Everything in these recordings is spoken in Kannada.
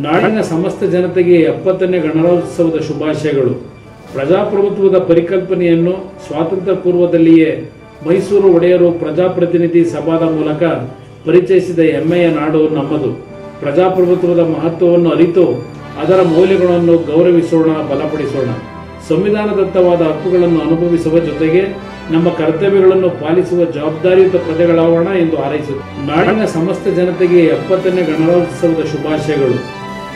ನಾಡಿನ ಸಮಸ್ತ ಜನತೆಗೆ 70ನೇ ಗಣರಾಜ್ಯೋತ್ಸವದ ಶುಭಾಶಯಗಳು. ಪ್ರಜಾಪ್ರಭುತ್ವದ ಪರಿಕಲ್ಪನೆಯನ್ನು ಸ್ವಾತಂತ್ರ್ಯ ಪೂರ್ವದಲ್ಲಿಯೇ ಮೈಸೂರು ಒಡೆಯರು ಪ್ರಜಾಪ್ರತಿನಿಧಿ ಸಭಾದ ಮೂಲಕ ಪರಿಚಯಿಸಿದ ಹೆಮ್ಮೆಯ ನಾಡು ನಮ್ಮದು. ಪ್ರಜಾಪ್ರಭುತ್ವದ ಮಹತ್ವವನ್ನು ಅರಿತು ಅದರ ಮೌಲ್ಯಗಳನ್ನು ಗೌರವಿಸೋಣ, ಬಲಪಡಿಸೋಣ. ಸಂವಿಧಾನದತ್ತವಾದ ಹಕ್ಕುಗಳನ್ನು ಅನುಭವಿಸುವ ಜೊತೆಗೆ ನಮ್ಮ ಕರ್ತವ್ಯಗಳನ್ನು ಪಾಲಿಸುವ ಜವಾಬ್ದಾರಿಯುತ ಪ್ರಜೆಗಳಾಗೋಣ ಎಂದು ಹಾರೈಸುತ್ತೇನೆ. ನಾಡಿನ ಸಮಸ್ತ ಜನತೆಗೆ 70ನೇ ಗಣರಾಜ್ಯೋತ್ಸವದ ಶುಭಾಶಯಗಳು.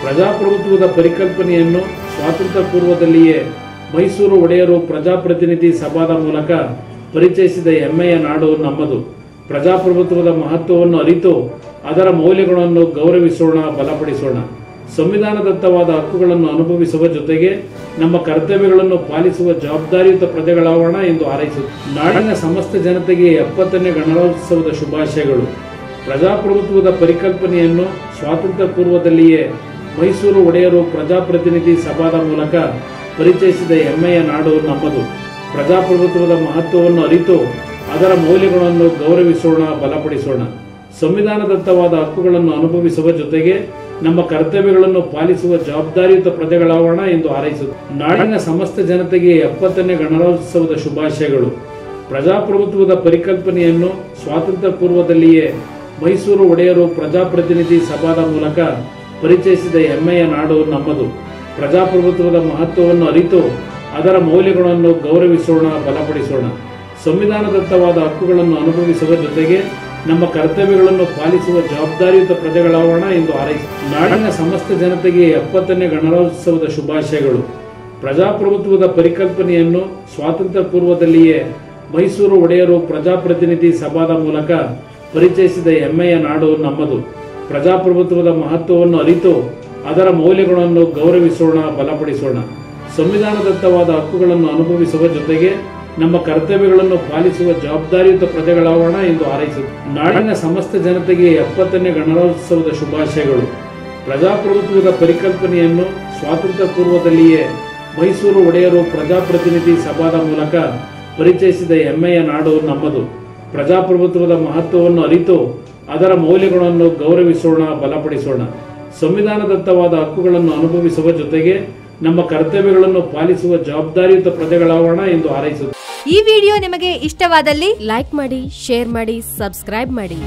ಪ್ರಜಾಪ್ರಭುತ್ವದ ಪರಿಕಲ್ಪನೆಯನ್ನು ಸ್ವಾತಂತ್ರ್ಯ ಪೂರ್ವದಲ್ಲಿಯೇ ಮೈಸೂರು ಒಡೆಯರು ಪ್ರಜಾಪ್ರತಿನಿಧಿ ಸಭಾದ ಮೂಲಕ ಪರಿಚಯಿಸಿದ ಹೆಮ್ಮೆಯ ನಾಡು ನಮ್ಮದು. ಪ್ರಜಾಪ್ರಭುತ್ವದ ಮಹತ್ವವನ್ನು ಅರಿತು ಅದರ ಮೌಲ್ಯಗಳನ್ನು ಗೌರವಿಸೋಣ, ಬಲಪಡಿಸೋಣ. ಸಂವಿಧಾನದತ್ತವಾದ ಹಕ್ಕುಗಳನ್ನು ಅನುಭವಿಸುವ ಜೊತೆಗೆ ನಮ್ಮ ಕರ್ತವ್ಯಗಳನ್ನು ಪಾಲಿಸುವ ಜವಾಬ್ದಾರಿಯುತ ಪ್ರಜೆಗಳಾಗೋಣ ಎಂದು ಹಾರೈಸುತ್ತೇನೆ. ನಾಡಿನ ಸಮಸ್ತ ಜನತೆಗೆ 70ನೇ ಗಣರಾಜ್ಯೋತ್ಸವದ ಶುಭಾಶಯಗಳು. ಪ್ರಜಾಪ್ರಭುತ್ವದ ಪರಿಕಲ್ಪನೆಯನ್ನು ಸ್ವಾತಂತ್ರ್ಯ ಪೂರ್ವದಲ್ಲಿಯೇ ಮೈಸೂರು ಒಡೆಯರು ಪ್ರಜಾಪ್ರತಿನಿಧಿ ಸಭಾದ ಮೂಲಕ ಪರಿಚಯಿಸಿದ ಹೆಮ್ಮೆಯ ನಾಡು ನಮ್ಮದು. ಪ್ರಜಾಪ್ರಭುತ್ವದ ಮಹತ್ವವನ್ನು ಅರಿತು ಅದರ ಮೌಲ್ಯಗಳನ್ನು ಗೌರವಿಸೋಣ, ಬಲಪಡಿಸೋಣ. ಸಂವಿಧಾನದತ್ತವಾದ ಹಕ್ಕುಗಳನ್ನು ಅನುಭವಿಸುವ ಜೊತೆಗೆ ನಮ್ಮ ಕರ್ತವ್ಯಗಳನ್ನು ಪಾಲಿಸುವ ಜವಾಬ್ದಾರಿಯುತ ಪ್ರಜೆಗಳಾಗೋಣ ಎಂದು ಹಾರೈಸುತ್ತೇನೆ. ನಾಡಿನ ಸಮಸ್ತ ಜನತೆಗೆ 70ನೇ ಗಣರಾಜ್ಯೋತ್ಸವದ ಶುಭಾಶಯಗಳು. ಪ್ರಜಾಪ್ರಭುತ್ವದ ಪರಿಕಲ್ಪನೆಯನ್ನು ಸ್ವಾತಂತ್ರ್ಯ ಪೂರ್ವದಲ್ಲಿಯೇ ಮೈಸೂರು ಒಡೆಯರು ಪ್ರಜಾಪ್ರತಿನಿಧಿ ಸಭಾದ ಮೂಲಕ ಪರಿಚಯಿಸಿದ ಹೆಮ್ಮೆಯ ನಾಡು ನಮ್ಮದು. ಪ್ರಜಾಪ್ರಭುತ್ವದ ಮಹತ್ವವನ್ನು ಅರಿತು ಅದರ ಮೌಲ್ಯಗಳನ್ನು ಗೌರವಿಸೋಣ, ಬಲಪಡಿಸೋಣ. ಸಂವಿಧಾನದತ್ತವಾದ ಹಕ್ಕುಗಳನ್ನು ಅನುಭವಿಸುವ ಜೊತೆಗೆ ನಮ್ಮ ಕರ್ತವ್ಯಗಳನ್ನು ಪಾಲಿಸುವ ಜವಾಬ್ದಾರಿಯುತ ಪ್ರಜೆಗಳಾಗೋಣ ಎಂದು ಹಾರೈಸುತ್ತೇನೆ. ನಾಡಿನ ಸಮಸ್ತ ಜನತೆಗೆ 70ನೇ ಗಣರಾಜ್ಯೋತ್ಸವದ ಶುಭಾಶಯಗಳು. ಪ್ರಜಾಪ್ರಭುತ್ವದ ಪರಿಕಲ್ಪನೆಯನ್ನು ಸ್ವಾತಂತ್ರ್ಯ ಪೂರ್ವದಲ್ಲಿಯೇ ಮೈಸೂರು ಒಡೆಯರು ಪ್ರಜಾಪ್ರತಿನಿಧಿ ಸಭಾದ ಮೂಲಕ ಪರಿಚಯಿಸಿದ ಹೆಮ್ಮೆಯ ನಾಡು ನಮ್ಮದು. ಪ್ರಜಾಪ್ರಭುತ್ವದ ಮಹತ್ವವನ್ನು ಅರಿತು ಅದರ ಮೌಲ್ಯಗಳನ್ನು ಗೌರವಿಸೋಣ, ಬಲಪಡಿಸೋಣ. ಸಂವಿಧಾನದತ್ತವಾದ ಹಕ್ಕುಗಳನ್ನು ಅನುಭವಿಸುವ ಜೊತೆಗೆ ನಮ್ಮ ಕರ್ತವ್ಯಗಳನ್ನು ಪಾಲಿಸುವ ಜವಾಬ್ದಾರಿಯುತ ಪ್ರಜೆಗಳಾಗೋಣ ಎಂದು ಹಾರೈಸುತ್ತೇನೆ. ನಾಡಿನ ಸಮಸ್ತ ಜನತೆಗೆ 70ನೇ ಗಣರಾಜ್ಯೋತ್ಸವದ ಶುಭಾಶಯಗಳು. ಪ್ರಜಾಪ್ರಭುತ್ವದ ಪರಿಕಲ್ಪನೆಯನ್ನು ಸ್ವಾತಂತ್ರ್ಯ ಪೂರ್ವದಲ್ಲಿಯೇ ಮೈಸೂರು ಒಡೆಯರು ಪ್ರಜಾಪ್ರತಿನಿಧಿ ಸಭಾದ ಮೂಲಕ ಪರಿಚಯಿಸಿದ ಹೆಮ್ಮೆಯ ನಾಡು ನಮ್ಮದು. ಪ್ರಜಾಪ್ರಭುತ್ವದ ಮಹತ್ವವನ್ನು ಅರಿತು ಅದರ ಮೌಲ್ಯಗಳನ್ನು ಗೌರವಿಸೋಣ, ಬಲಪಡಿಸೋಣ. ಸಂವಿಧಾನದತ್ತವಾದ ಹಕ್ಕುಗಳನ್ನು ಅನುಭವಿಸುವ ಜೊತೆಗೆ ನಮ್ಮ ಕರ್ತವ್ಯಗಳನ್ನು ಪಾಲಿಸುವ ಜವಾಬ್ದಾರಿಯುತ ಪ್ರಜೆಗಳಾಗೋಣ ಎಂದು ಹಾರೈಸುತ್ತೇನೆ. ಈ ವಿಡಿಯೋ ನಿಮಗೆ ಇಷ್ಟವಾದಲ್ಲಿ ಲೈಕ್ ಮಾಡಿ, ಶೇರ್ ಮಾಡಿ, ಸಬ್ಸ್ಕ್ರೈಬ್ ಮಾಡಿ.